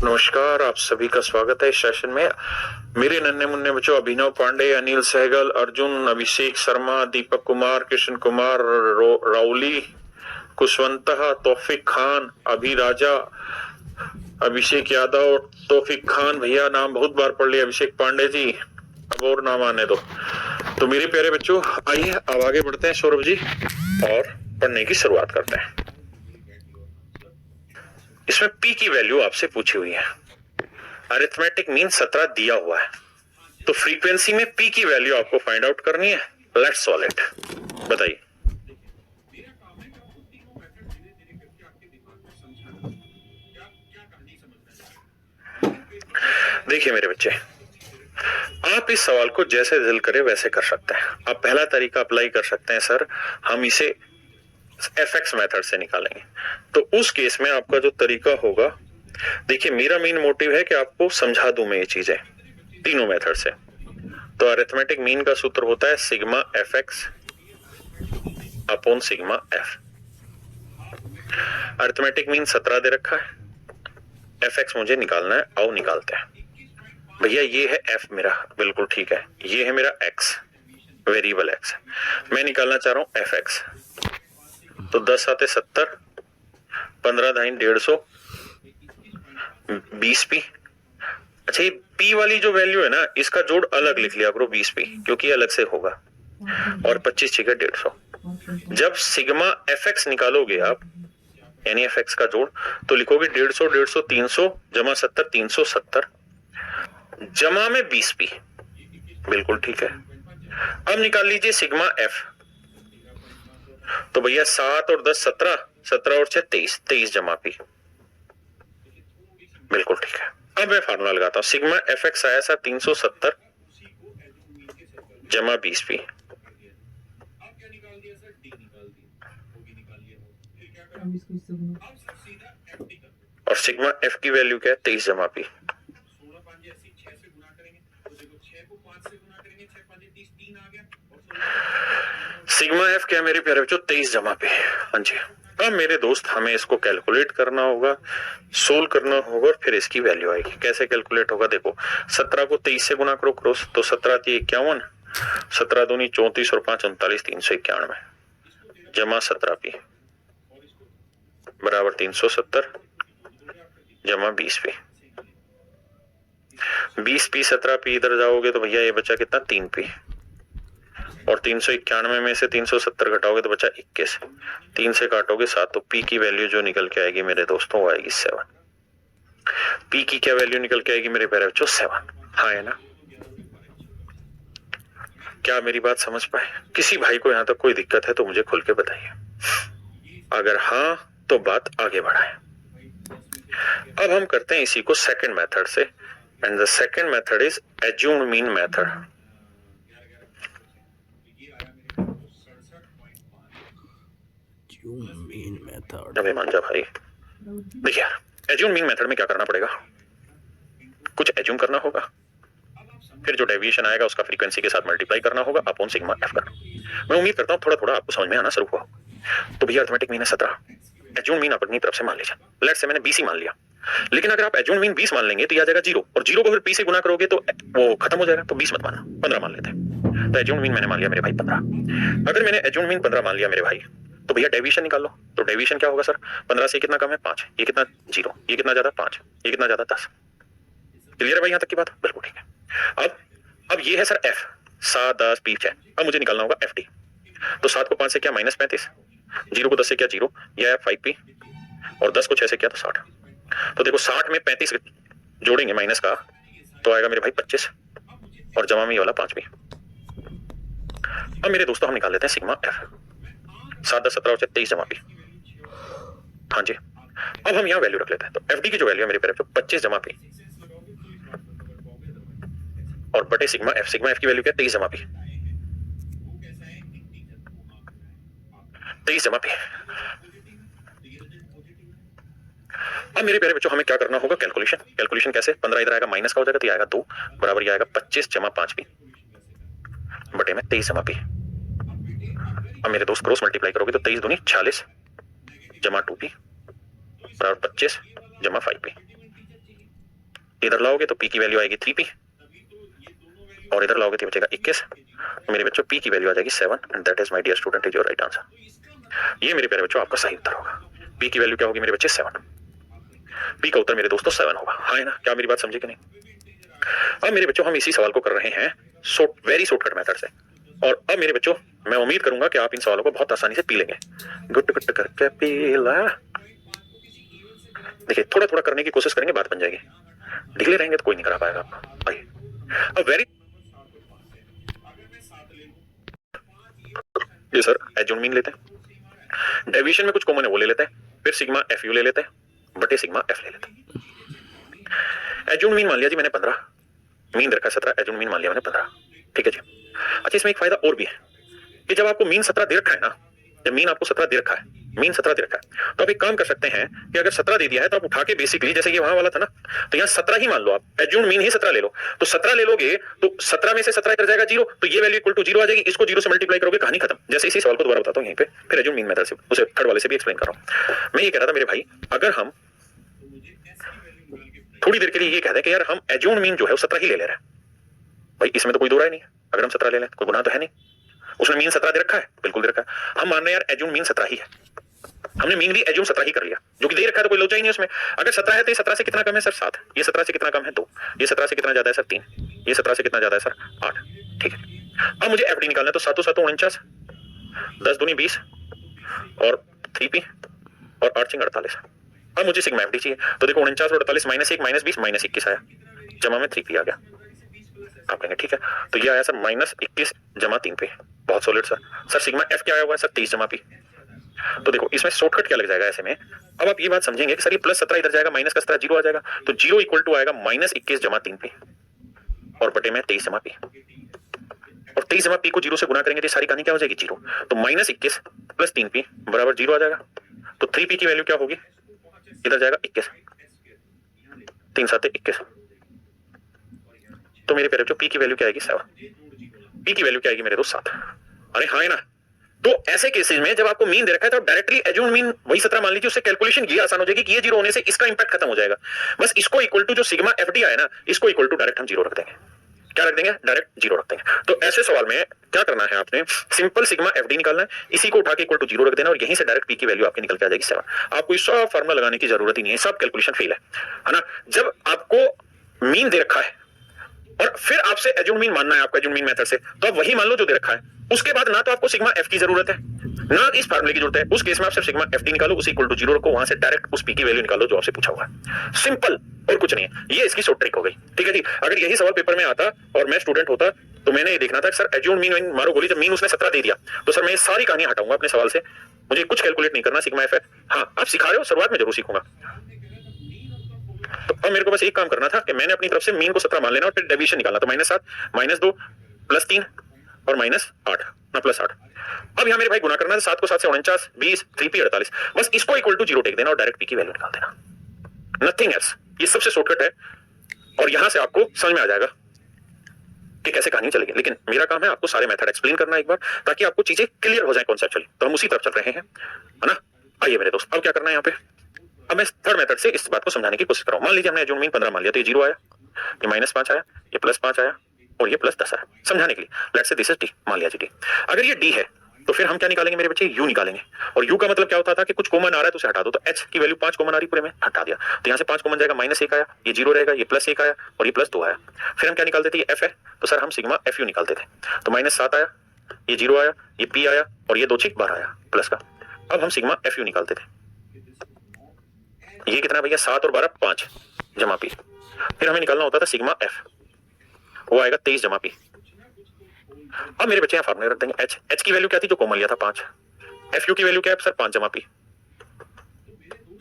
नमस्कार, आप सभी का स्वागत है इस सेशन में। मेरे नन्हे मुन्ने बच्चों, अभिनव पांडे, अनिल सहगल, अर्जुन, अभिषेक शर्मा, दीपक कुमार, कृष्ण कुमार, राउली, कुशवंत, तौफिक खान, अभी राजा, अभिषेक यादव, तौफिक खान, भैया नाम बहुत बार पढ़ लिया, अभिषेक पांडे जी, अब और नाम आने दो। तो मेरे प्यारे बच्चों, आइए अब आगे बढ़ते हैं सौरभ जी और पढ़ने की शुरुआत करते हैं। इसमें पी की वैल्यू आपसे पूछी हुई है। अरिथमेटिक मीन 17 दिया हुआ है, तो फ्रीक्वेंसी में पी की वैल्यू आपको फाइंड आउट करनी है। Let's solve it. बताइए। देखिए मेरे बच्चे, आप इस सवाल को जैसे दिल करे वैसे कर सकते हैं। आप पहला तरीका अप्लाई कर सकते हैं, सर हम इसे एफएक्स मेथड से निकालेंगे। तो उस केस में आपका जो तरीका होगा, देखिए मेरा मेन मोटिव है कि आपको समझा दूं मैं ये चीजें तीनों मेथड से। तो अरिथमेटिक मीन का सूत्र होता है sigma F x upon sigma F. Arithmetic mean 17 दे रखा है, एफ एक्स मुझे निकालना है, आओ निकालते हैं। भैया ये है एफ मेरा, बिल्कुल ठीक है, ये है मेरा एक्स, वेरिएबल एक्स, मैं निकालना चाह रहा हूं एफ एक्स। तो 10 आते 70, 15 धाई 150, 20 पी। अच्छा, ये पी वाली जो वैल्यू है ना, इसका जोड़ अलग लिख लिया करो 20 पी, क्योंकि अलग से होगा, और 25 6 150। जब सिग्मा एफ एक्स निकालोगे आप, यानी एफ एक्स का जोड़, तो लिखोगे 150 150 300 जमा 70 370 जमा में 20 पी। बिल्कुल ठीक है। अब निकाल लीजिए सिग्मा एफ। तो भैया 7 और 10 17, 17 और 6 23, 23 जमा पी। बिल्कुल ठीक है। अब मैं फार्मूला लगाता हूं, सिग्मा एफ एक्स आया था 370 जमा 20 पी। और सिग्मा एफ की वैल्यू क्या है, 23 जमा पी। सिग्मा एफ क्या है मेरे प्यारे बच्चों, 23 जमा पी। हाँ जी। अब मेरे दोस्त हमें इसको कैलकुलेट करना होगा, सोल्व करना होगा, और फिर इसकी वैल्यू आएगी। कैसे कैलकुलेट होगा, देखो 17 को 23 से गुना करो क्रॉस, तो 17 थी 51, 17 दूनी 34 और 5 39 391 जमा 17 पी बराबर 370 जमा 20 पी। 20 पी 17 पी इधर जाओगे तो भैया ये बचा कितना, 3 पी, और 391 में से 370 घटाओगे तो बचा 21, 3 से काटोगे 7, तो पी की वैल्यू जो निकल के आएगी मेरे दोस्तों वो आएगी 7। पी की क्या वैल्यू निकल के आएगी मेरे प्यारे बच्चों, 7। हाँ है ना? क्या मेरी बात समझ पाए? किसी भाई को यहां तक कोई दिक्कत है तो मुझे खुल के बताइए, अगर हाँ तो बात आगे बढ़ाएं। अब हम करते हैं इसी को सेकंड मेथड से, and the second method is assumed mean method. अबे मान जा भाई। देखिए यार, एज्यूम मीन मेथड में क्या करना पड़ेगा, कुछ एज्यूम करना होगा, फिर जो डेविएशन आएगा उसका फ्रीक्वेंसी के साथ मल्टीप्लाई करना होगा अपॉन सिग्मा एफ करना। मैं उम्मीद करता हूं थोड़ा थोड़ा आपको समझ में आना शुरू हुआ। तो भैया अरिथमेटिक मीन है 17, एज्यूम मीन अपनी तरफ से मान लीजिए, लेट्स से मैंने 20 ही मान लिया, लेकिन अगर आप एज्यूम मीन 20 मान लेंगे तो ये आ जाएगा 0, और 0 को फिर पी से गुना करोगे तो वो खत्म हो जाएगा, तो 20 मत मानना, 15 मान लेते हैं। तो एज्यूम मीन मैंने मान लिया मेरे भाई 15। अगर मैंने एज्यूम मीन 15 मान लिया मेरे भाई, तो भैया डेविएशन निकाल लो। तो डेविएशन क्या होगा सर, 15 से कितना कम है 5, ये कितना 0, ये कितना ज्यादा 5, ये कितना ज्यादा 10। क्लियर है भाई यहां तक की बात? बिल्कुल ठीक है। अब ये है सर एफ, 7 10 20 है। अब मुझे निकालना होगा एफ डी। तो 7 को 5 से क्या माइनस 35, 0 को 10 से क्या 0, यह है 5 पी, और 10 को 6 से क्या तो 60। तो देखो 60 में 35 जोड़ेंगे माइनस का तो आएगा मेरे भाई 25, और जमा में ये वाला 5 पी। अब मेरे दोस्तों हम निकाल लेते हैं सिग्मा एफ, 7 10 17 और 23 जमा पी। हाँ जी। अब हम यहाँ वैल्यू रख लेते हैं, तो एफ डी की जो वैल्यू है मेरे प्यारे 25 जमा पी, और बटे सिग्मा एफ की वैल्यू क्या, 23 जमा पी, 23 जमा पी। अब मेरे प्यारे बच्चों हमें क्या करना होगा, कैलकुलेशन कैसे, 15 इधर आएगा माइनस का हो जाएगा तो ये आएगा 2 बराबर, ये आएगा 25 जमा 5 पी बटे में 23 जमा पी। अब मेरे दोस्त क्रॉस मल्टीप्लाई करोगे तो 23 दूनी 46 जमा 2 पी बराबर 25 जमा 5 पी। इधर लाओगे तो p की वैल्यू आएगी 3p और इधर लाओगे तो बचेगा 21। तो मेरे बच्चों p की वैल्यू आ जाएगी 7 and that is my dear student is your right answer. ये मेरे प्यारे बच्चों आपका सही उत्तर होगा। p की वैल्यू क्या होगी मेरे बच्चे 7। p का उत्तर मेरे दोस्तों 7 होगा। हाँ है ना, क्या मेरी बात समझे कि नहीं? अब मेरे बच्चों हम इसी सवाल को कर रहे हैं वेरी शॉर्टकट मेथड से, और अब मेरे बच्चों मैं उम्मीद करूंगा कि आप इन सवालों को बहुत आसानी से पी लेंगे। गुट गुट करके पी ला। देखिए थोड़ा थोड़ा करने की कोशिश करेंगे, बात बन जाएगी। ढीले रहेंगे तो कोई नहीं करा पाएगा आपको। आइए अब वेरी ये सर एज्यूम मीन लेते हैं, डेविएशन में कुछ कॉमन है वो ले लेते हैं, फिर सिग्मा एफ यू ले लेते हैं बटे सिग्मा एफ ले लेते हैं। एज्यूम मीन मान लिया जी मैंने 15, मीन दे रखा 17, एज्यूम मीन मान लिया मैंने 15। ठीक है जी। अच्छा इसमें एक फायदा और भी है कि जब आपको मीन 17 दे रखा है ना, जब मीन आपको 17 दे रखा है, मीन 17 दे रखा है, तो आप एक काम कर सकते हैं कि अगर 17 दे दिया है तो आप उठा के बेसिकली जैसे ये वहां वाला था ना, तो यहाँ 17 ही मान लो, आप एज्यूम मीन ही 17 ले लो। तो 17 ले लोगे तो 17 में से 17 कर जाएगा 0, तो ये वैल्यू इक्वल टू 0 आ जाएगी। इसको 0 से मल्टीप्लाई करोगे, कहानी खत्म। जैसे इसी सवाल को दोबारा बताता हूँ यहीं पे, फिर एज्यूम मीन मेथड से उसे थर्ड वाले से भी एक्सप्लेन कर रहा हूँ। मैं ये कह रहा था मेरे भाई, अगर हम थोड़ी देर के लिए ये कहते हैं कि यार हम एज्यूम मीन जो है वो 17 ही ले ले रहे हैं, भाई इसमें तो कोई दो राय नहीं है। अगर हम 17 ले लें कोई गुनाह तो है नहीं, उसने मीन 17 दे रखा है, बिल्कुल दे रखा है। हम मान रहे हैं यार एज्यूम मीन 17 ही है, हमने मीन भी एज्यूम 17 ही कर लिया, जो कि दे रखा है तो कोई लोचा ही नहीं उसमें। अगर 17 है तो ये 17 से कितना कम है सर 7, ये 17 से कितना कम है 2, ये 17 से कितना ज्यादा है सर 3, ये 17 से कितना ज्यादा है सर 8। ठीक है, अब मुझे एफडी निकालना है, तो 7 7 49, 10 दूनी 20 और 3p और 8 सिंग 48। अब मुझे सिग्मा एफडी चाहिए, तो देखो 49 और 48 -1 -20 -21 आया, जमा में 3p आ गया। आप कहेंगे ठीक है, तो ये आया सर -21 जमा 3p, बहुत solid sir. Sir sigma F क्या आया हुआ है सर 23 जमा p। तो देखो इसमें शॉर्टकट क्या लग जाएगा ऐसे में, अब आप ये बात समझेंगे कि सर ये +17 इधर जाएगा, माइनस का 17 0 आ जाएगा, तो 0 इक्वल टू आएगा -21 जमा 3p और बटे में 23 जमा p, और 23 जमा p को 0 से गुना करेंगे तो सारी कहानी क्या हो जाएगी 0, तो -21 + 3p बराबर 0 आ जाएगा। तो 3p की वैल्यू क्या होगी, इधर जाएगा 21, 3 7 21, तो मेरे प्यारे बच्चों p की वैल्यू क्या आएगी 7, p की वैल्यू क्या आएगी मेरे दोस्त 7। अरे हाँ है ना, तो ऐसे केसेस में जब आपको मीन दे रखा है तो डायरेक्टली एज्यूम मीन वही 17 मान लीजिए, उससे कैलकुलेशन ये आसान हो जाएगी कि ये 0 होने से इसका इंपैक्ट खत्म हो जाएगा। बस इसको इक्वल टू जो सिग्मा एफडी आया ना, इसको इक्वल टू डायरेक्ट हम 0 रख देंगे। क्या रख देंगे, डायरेक्ट 0 रख देंगे। तो ऐसे सवाल में क्या करना है, आपने सिंपल सिग्मा एफडी निकालना है, इसी को उठा के इक्वल टू 0 रख देना और यहीं से डायरेक्ट पी की वैल्यू आपकी निकल के आ जाएगी 7। आपको इस सब फार्मूला लगाने की जरूरत ही नहीं है, सब कैलकुलेशन फेल है ना। जब आपको मीन दे रखा है और फिर आपसे एज्यूम मीन मानना है आपका एज्यूम मीन मेथड से, तो आप वही मान लो जो दे रखा है। उसके बाद ना तो आपको सिग्मा एफ की जरूरत है ना इस फार्मूले की जरूरत है, उस केस में आप सिर्फ सिग्मा एफ डी निकालो, उसी इक्वल टू 0 रखो, वहां से डायरेक्ट उस पी की वैल्यू निकालो जो आपसे पूछा हुआ है। सिंपल, और कुछ नहीं है, ये इसकी शॉर्ट ट्रिक हो गई। ठीक है जी, अगर यही सवाल पेपर में आता और मैं स्टूडेंट होता तो मैंने ये देखना था सर एज्यूम मीन मारो गोली, जब मीन उसने 17 दे दिया तो सर मैं ये सारी कहानी हटाऊंगा अपने सवाल से, मुझे कुछ कैलकुलेट नहीं करना, सिग्मा एफ है। हाँ आप सिखा रहे हो, शुरुआत में जरूर सीखूंगा। तो अब मेरे को बस एक काम करना था कि मैंने अपनी तरफ से मीन को 17 मान लेना और फिर डेविएशन निकालना, तो -7 -2 +3 और -8 ना +8। अब यहां मेरे भाई गुना करना है, 7 को 7 से 49 20 3p 48, बस इसको इक्वल टू 0 टेक देना और डायरेक्ट p की वैल्यू निकाल देना, नथिंग एल्स। ये सबसे शॉर्टकट है और यहां से आपको समझ में आ जाएगा कि कैसे कहानी चलेगी। लेकिन मेरा काम है आपको सारे मेथड एक्सप्लेन करना एक बार, ताकि आपको चीजें क्लियर हो जाए कॉन्सेप्चुअली। तो हम उसी तरफ चल रहे हैं, है ना। आइए मेरे दोस्त, अब क्या करना है यहाँ पे, अब मैं थर्ड मेथड से इस बात को समझाने की कोशिश कर रहा हूं। मान लीजिए हमने एज्यूम मीन 15 मान लिया, तो ये 0 आया, ये -5 आया, ये +5 आया और ये +10 आया। समझाने के लिए let's say this is D, मान लिया जी डी। अगर ये डी है तो फिर हम क्या निकालेंगे मेरे बच्चे, यू निकालेंगे। और यू का मतलब क्या होता था कि कुछ कॉमन आ रहा है तो उसे हटा दो, तो एच की वैल्यू 5 कॉमन आ रही पूरे में, हटा दिया, तो यहाँ से 5 कॉमन जाएगा, -1 आया, ये 0 रहेगा, ये +1 आया और ये +2 आया। फिर हम क्या निकालते थे, ये एफ है, तो सर हम सिग्मा एफ यू निकालते थे, तो -7 आया, ये 0 आया, ये पी आया और ये 2 6 12 आया प्लस का। अब हम सिग्मा एफ यू निकालते थे, ये कितना भैया 7 और 12 5 जमा पी। फिर हमें निकालना होता था सिग्मा एफ, वो आएगा 23 जमा पी। अब मेरे बच्चे यहाँ फार्मूला रख देंगे, एच, एच की वैल्यू क्या थी जो कॉमन लिया था 5, एफ यू की वैल्यू क्या है सर 5 जमा पी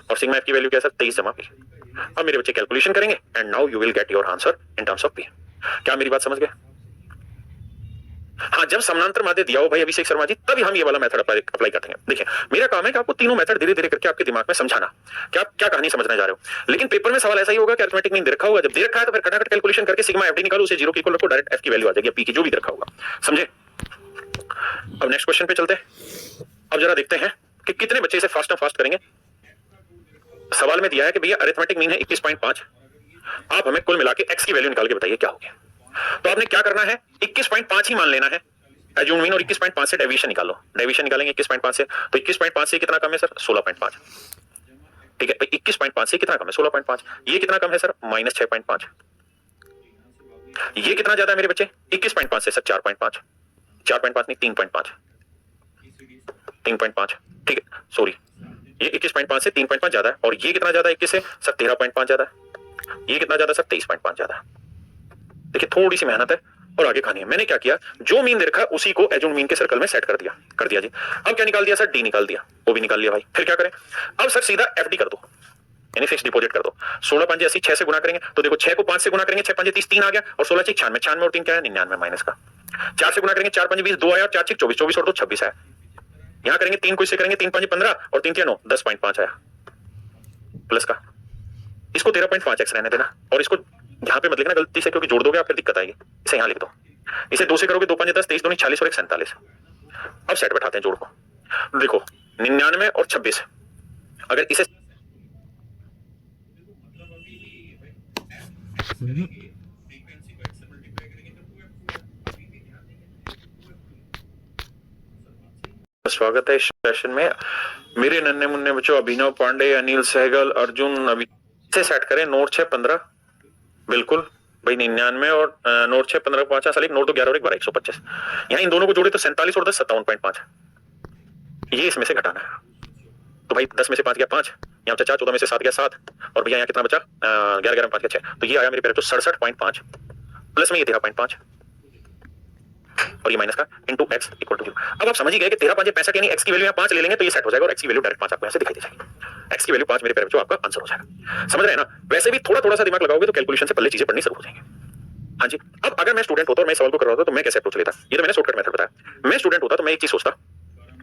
और सिग्मा एफ की वैल्यू क्या है सर 23 जमा पी। अब मेरे बच्चे कैलकुलेशन करेंगे and now you will get your answer in terms of P. क्या मेरी बात समझ गए? हाँ, जब समानांतर माध्य दिया हो भाई अभिषेक शर्मा जी, तभी हम ये वाला मेथड अप्लाई करते हैं। देखिए मेरा काम है कि आपको तीनों मेथड धीरे धीरे करके आपके दिमाग में समझाना कि आप क्या कहानी समझने जा रहे हो। लेकिन पेपर में सवाल ऐसा ही होगा कि अरिथमेटिक मीन दे रखा होगा, जब दे रखा है तो फिर खटाखट कैलकुलेशन करके सिग्मा एफडी निकालो, उसे 0 के इक्वल रखो, डायरेक्ट एफ की वैल्यू आ जाएगी, पी की जो भी दे रखा होगा। समझे? अब नेक्स्ट क्वेश्चन पे चलते हैं। अब जरा देखते हैं कि कितने बच्चे इसे फास्ट एंड फास्ट करेंगे। सवाल में दिया है कि भैया अरिथमेटिक मीन है 21.5 आप हमें कुल मिला के x की वैल्यू निकाल के बताइए क्या होगी। तो आपने क्या करना है, 21.5 ही मान लेना है एज्यूम मीन, और 21.5 से डेविएशन निकालो। डेविएशन निकालेंगे 21.5 से, तो 21.5 से कितना कम है सर, 16.5। ठीक है, 21.5 से कितना कम है, 16.5। ये कितना कम है सर, -6.5। ये कितना ज्यादा है मेरे बच्चे, 21.5 से सर 4.5। 4.5 नहीं, 3.5। 3.5, ठीक है, सॉरी, ये 21.5 से 3.5 ज्यादा है। और ये कितना ज्यादा है 21 से सर, 13.5 ज्यादा है। ये कितना ज्यादा सर, 23.5 ज्यादा है। देखिए थोड़ी सी मेहनत है और आगे खानी है। मैंने क्या किया, जो मीन दे रखा है उसी को एज्यूम मीन के सर्कल में सेट कर दिया जी। अब क्या निकाल दिया सर, डी निकाल दिया, वो भी निकाल लिया भाई। फिर क्या करें, अब सर सीधा एफडी कर दो, यानी फिक्स डिपॉजिट कर दो। 16 5 80, 6 से गुना करेंगे तो देखो 6 को 5 से गुना करेंगे, 6 5 30, 3 आ गया, और 16 6 96, 96 और 3 क्या है, 99 माइनस का। 4 से गुना करेंगे, 4 5 20, 2 आया, और 4 6 24, 24 और 2 26 आया। यहां करेंगे 3 को इससे करेंगे, 3 5 15 और 3 3 9, 10.5 आया प्लस का। इसको 13.5x रहने देना, और इसको यहां पे मत लिखना गलती से, क्योंकि जोड़ दोगे आप फिर दिक्कत आएगी। इसे यहां लिख दो। इसे 2 से करोगे, 2 5 10, 23 2 46 और 1 47। अब सेट बैठाते हैं जोड़ को। देखो 99 और 26, अगर इसे स्वागत है इस सेशन में। मेरे नन्हे मुन्ने बच्चों, अभिनव पांडे, अनिल सहगल, अर्जुन, अभी से सेट करें। नोट 6 15 बिल्कुल भाई, 99 और नोट 6 15 5 साल, एक नोट तो 11 और 1 12, 125। यहाँ इन दोनों को जोड़े तो 47 और 10 57.5। ये इसमें से घटाना है, तो भाई 10 में से 5 गया 5, यहाँ बचा 4, 14 में से 7 गया 7, और भैया यहाँ कितना बचा 11 11 5 गया 6, तो ये आया मेरे पेरे तो 67.5, प्लस में ये 13.5 और ये माइनस का इंटू एक्स इक्वल टू 0। अब आप समझ ही गए कि 13 5 65, यानी एक्स की वैल्यू यहाँ 5 ले लेंगे तो ये सेट हो जाएगा, और एक्स की वैल्यू डायरेक्ट 5 आपको यहाँ से दिखाई दे जाएगी। एक्स की वैल्यू 5 मेरे पेरे बच्चों आपका आंसर हो जाएगा। समझ रहे हैं ना। वैसे भी थोड़ा थोड़ा सा दिमाग लगाओगे तो कैलकुलेशन से पहले चीजें पढ़नी शुरू हो जाएंगी। हाँ जी, अब अगर मैं स्टूडेंट होता और मैं सवाल को कर रहा होता तो मैं कैसे अप्रोच लेता, ये तो मैंने शॉर्टकट मेथड बताया। मैं स्टूडेंट होता तो मैं एक चीज सोचता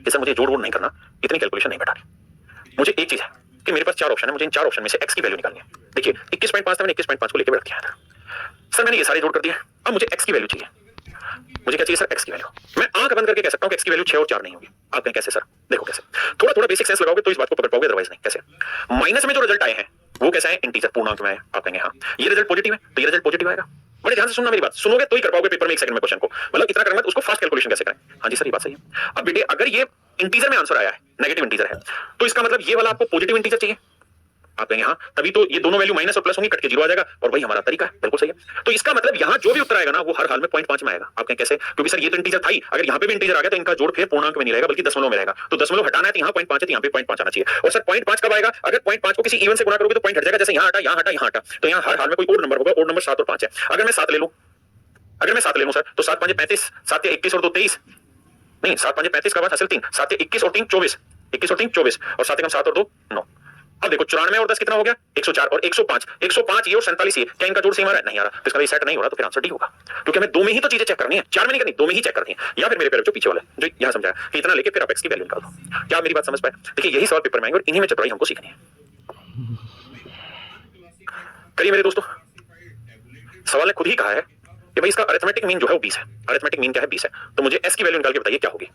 कि सर मुझे जोड़ वोड़ नहीं करना, इतनी कैलकुलेशन नहीं बैठानी। मुझे एक चीज है कि मेरे पास 4 ऑप्शन है, मुझे इन 4 ऑप्शन में से एक्स की वैल्यू निकालनी है। देखिए 21.5 था, मैंने 21.5 को लेकर बैठ किया था। सर मैंने ये सारे जोड़ कर दिए, अब मुझे एक्स की वैल्यू चाहिए। मुझे क्या चाहिए सर, एक्स की वैल्यू। मैं आंख बंद करके कह सकता हूं कि एक्स की वैल्यू 6 और 4 नहीं होगी। आप कहें कैसे सर, देखो कैसे, थोड़ा थोड़ा बेसिक सेंस लगाओगे तो इस बात को पकड़ पाओगे, अदरवाइज नहीं। कैसे, माइनस में जो रिजल्ट आए हैं वो कैसा है, इंटीजर पूर्णांक में है। आप कहेंगे हाँ ये रिजल्ट पॉजिटिव है, तो ये रिजल्ट पॉजिटिव आएगा। बड़े ध्यान से सुनना मेरी बात, सुनोगे तो ही कर पाओगे पेपर में 1 सेकंड में क्वेश्चन को, मतलब इतना करना उसको फास्ट कैलकुलेशन कैसे करें। हाँ जी सर ये बात सही है। अब बेटे अगर ये इंटीजर में आंसर आया है, नेगेटिव इंटीजर है, तो इसका मतलब ये वाला आपको पॉजिटिव इंटीजर चाहिए। आप कहेंगे हाँ, तभी तो ये दोनों वैल्यू माइनस और प्लस होंगी, कट के 0 आ जाएगा, और वही हमारा तरीका है। बिल्कुल सही है। तो इसका मतलब यहाँ जो भी उत्तर आएगा ना वो हर हाल में 0.5 में आएगा। आप कहें कैसे, क्योंकि सर ये तो इंटीजर था ही, अगर यहाँ पे भी इंटीजर आ गया तो इनका जोड़ फिर पूर्णांक में नहीं रहेगा बल्कि दशमलव में रहेगा। तो दशमलव हटाना है तो यहाँ 0.5 है, तो यहाँ पे 0.5 आना चाहिए। और सर 0.5 कब आएगा, अगर 0.5 को किसी इवन से गुणा करोगे तो पॉइंट हट जाएगा। जैसे यहाँ हटा, यहाँ हटा, यहाँ हटा, तो यहाँ हर हाल में कोई और नंबर होगा, और नंबर 7 और 5 है। अगर मैं 7 ले लूं, अगर मैं 7 ले लूं सर, तो 7 5 35, 7 21 और 2 23, नहीं 7 5 35 का बाद हासिल 3, 7 21 और 3 24, 21 और 3 24, और 7 7 और 2 9। अब देखो 94 और 10 कितना हो गया, 104 और 105, 105 ये और 47 ये, क्या इनका जोड़ सेम आ रहा है, नहीं आ रहा, तो इसका सेट नहीं हो रहा, तो फिर आंसर डी होगा। क्योंकि हमें 2 में ही तो चीजें चेक करनी है, 4 में नहीं करनी, 2 में ही चेक करनी है। या फिर मेरे पेपर जो पीछे वाला जो यहां समझाया कि इतना लेके फिर आप एक्स की वैल्यू निकाल दो। क्या आप मेरी बात समझ पाए। देखिए यही सवाल पेपर में आएंगे और इन्हीं में चतुराई हमको सीखनी है। करिए मेरे दोस्तों, सवाल ने खुद ही कहा है कि भाई इसका अरिथमेटिक मीन जो है वो 20 है। अरिथमेटिक मीन क्या है, 20 है, तो मुझे एस की वैल्यू निकाल के बताइए क्या होगी।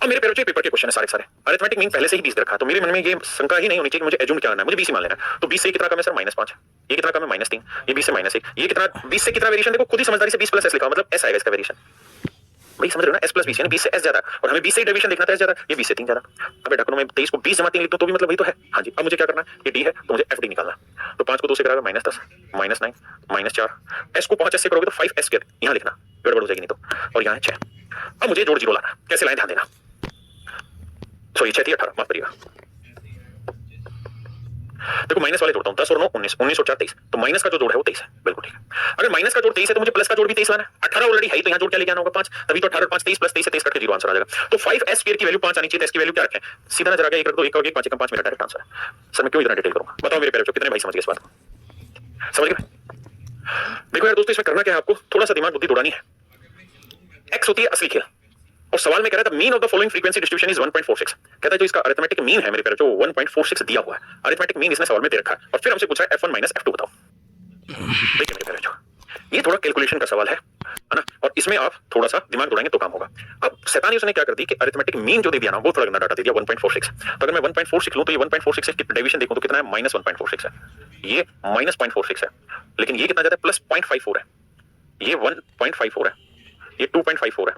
अब मेरे पेपर पेपर के क्वेश्चन है सारे अरिथमेटिक मीन पहले से ही 20 रखा है, तो मेरे मन में ये शंका ही नहीं होनी चाहिए कि मुझे एज्यूम क्या करना है, मुझे 20 ही मान लेना है। तो 20 से कितना कम है सर, -5, ये कितना कम है -3, ये 20 से -1, ये कितना 20 से कितना वेरिएशन, देखो खुद ही समझदारी से 20 प्लस एस लिखा, मतलब एस आएगा इसका वेरिएशन। भाई समझ रहे हो ना, एस प्लस 20 यानी 20 से एस ज्यादा, और हमें 20 से डेविएशन देखना था एस ज्यादा, ये 20 से 3 ज्यादा। अब बेटा मैं 23 को 20 जमा 3 लिख दूं तो भी मतलब वही तो है। हाँ जी, अब मुझे क्या करना है, ये डी है तो मुझे एफ डी निकालना है। तो 5 को 2 से कराएगा -10, -9, -4, एस को 5 एस से करोगे तो 5 एस स्क्वायर, यहाँ लिखना गड़बड़ हो जाएगी नहीं तो, और यहाँ है 6। अब मुझे जोड़ 0 लाना, कैसे लाएं ध्यान देना। सॉरी 6 थी 18, माफ करिएगा। देखो माइनस वाले जोड़ता हूं, 10 और 9 19, 19 और 4 23, तो माइनस का जो जोड़ है वो 23 है। बिल्कुल ठीक है। अगर माइनस का जोड़ 23 है तो मुझे प्लस का जोड़ भी 23 लाना है। 18 ऑलरेडी है तो यहाँ जोड़ क्या लेके आना होगा 5, तभी तो 18 और 5 23 प्लस 23 से 23 कट के 0 आंसर आ जाएगा। तो 5s स्क्वायर की वैल्यू 5 आनी चाहिए, तो इसकी वैल्यू क्या रखें, सीधा नजर आ गया, 1 रख दो, 1 और 1 5 5 मेरा डायरेक्ट आंसर है। सर मैं क्यों इतना डिटेल करूंगा, बताओ मेरे पेरेंट्स कितने भाई समझ गए इस बात को, समझ गए। देखो यार दोस्तों, इसमें करना क्या है, आपको थोड़ा सा दिमाग बुद्धि दौड़ानी है। एक्स होती है असली खेल, और सवाल में कह रहा था mean of the following frequency distribution is 1.46, कहता है जो इसका अरिथमेटिक मीन है मेरे पेरेंट्स जो 1.46 दिया हुआ है, अरिथमेटिक मीन इसने सवाल में दे रखा है, और फिर हमसे पूछा है f1 - f2 बताओ। देखिए मेरे पेरेंट्स ये थोड़ा कैलकुलेशन का सवाल है। है ना, और इसमें आप थोड़ा सा दिमाग दौड़ाएंगे तो काम होगा। अब शैतानी उसने क्या कर दी कि अरिथमेटिक मीन जो दे दिया ना वो थोड़ा गंदा डाटा दे दिया 1.46। तो अगर मैं 1.46 लूं तो ये 1.46 से डेविएशन देखूं तो कितना है, -1.46 है, ये -0.46 है, लेकिन ये कितना जाता है, +0.54 है, ये 1.54 है, ये 2.54 है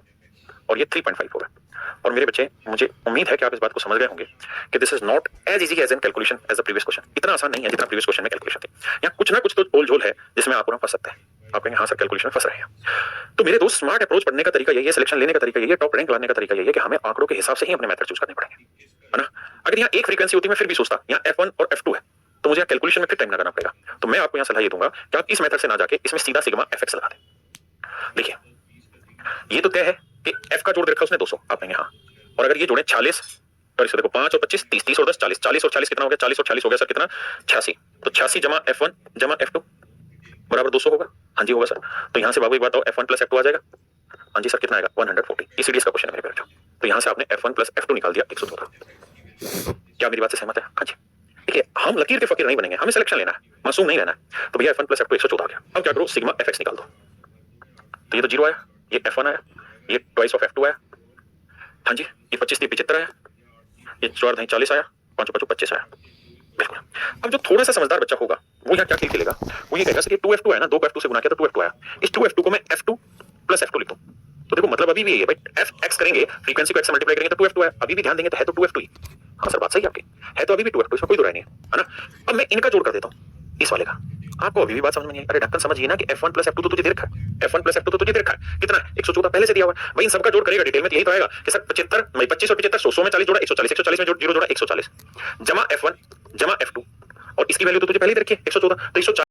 और ये 3.54 है। और मेरे बच्चे, मुझे उम्मीद है कि आप इस बात को समझ गए होंगे कि this is not as easy as an calculation as the previous question. इतना आसान नहीं है जितना प्रीवियस क्वेश्चन में कैलकुलेशन थी। यहाँ कुछ ना कुछ तो ओल झोल है जिसमें आप फंस सकते हैं। आप कहेंगे हाँ सर कैलकुलेशन में फंस रहे हैं। तो मेरे दोस्त, स्मार्ट अप्रोच पढ़ने का तरीका यही है, सिलेक्शन लेने का तरीका यही है, टॉप रैंक लाने का तरीका यही है कि हमें आंकड़ों के हिसाब से ही अपने मेथड चूज करने पड़ेंगे, है ना। अगर यहाँ एक फ्रीक्वेंसी होती मैं फिर भी सोचता, यहाँ F1 और F2 है तो मुझे कैलकुलेशन में फिर टाइम लगाना पड़ेगा। तो मैं आपको यहाँ सलाह ये दूंगा कि आप इस मेथड से ना जाके इसमें सीधा सिग्मा fx लगा दें। देखिए ये तो तय है कि f का जोड़ रखा उसने 200, आप कहेंगे हाँ, और अगर ये जोड़े 46 और इसको देखो 5 और 25 30, 30 और 10 40, 40 और 40 कितना हो गया, 40 और 40 हो गया सर कितना, 86। तो 86 जमा F1 जमा F2 बराबर 200 होगा। हाँ जी होगा सर। तो यहाँ से बाबू एक बात बताओ, F1 प्लस F2 आ जाएगा। हाँ जी सर कितना आएगा, 140। ये सीडीएस का क्वेश्चन है मेरे बच्चों। तो यहाँ से आपने F1 प्लस F2 निकाल दिया 114। क्या मेरी बात से सहमत है? हाँ जी। देखिए हम लकीर के फकीर नहीं बनेंगे, हमें सिलेक्शन लेना है, मासूम नहीं रहना है। तो भैया F1 प्लस F2 114 आ गया। अब क्या करो, सिग्मा fx निकाल दो। तो ये तो 0 आया, ये F1 आया, ये ट्वाइस ऑफ F2 आया, हाँ जी, ये 25 थी 75 आया, ये 4 नहीं 40 आया, 5 5 25 आया। बिल्कुल। अब जो थोड़ा सा समझदार बच्चा होगा वो यहाँ क्या खेल खेलेगा, वो ये कहेगा सर ये 2f2 आया ना, 2 को f2 से गुना किया तो 2f2 आया, इस 2f2 को मैं f2 प्लस f2 लिख दूं। तो देखो मतलब अभी भी है भाई, f(x) करेंगे, फ्रीक्वेंसी को x से मल्टीप्लाई करेंगे तो 2f2 है। अभी भी ध्यान देंगे तो है तो 2f2 ही। हाँ सर बात सही है आपकी, है तो अभी भी 2f2, इसमें कोई दो राय नहीं है ना। अब मैं इनका जोड़ कर देता हूँ इस वाले का। आपको अभी भी बात समझ में नहीं आई? अरे ढक्कन समझिए ना कि F1 प्लस F2 तो तुझे दे रखा है, F1 प्लस F2 तो तुझे दे रखा है, कितना है 114 पहले से दिया हुआ है भाई। इन सबका जोड़ करेगा डिटेल में तो यही तो आएगा कि सर 75 25 और 75 100 में 40 जोड़ा 140, 140 में 0 जोड़ा 140 जमा F1 जमा F2 और इसकी वैल्यू तो तुझे पहले ही रखी है 114। तो 140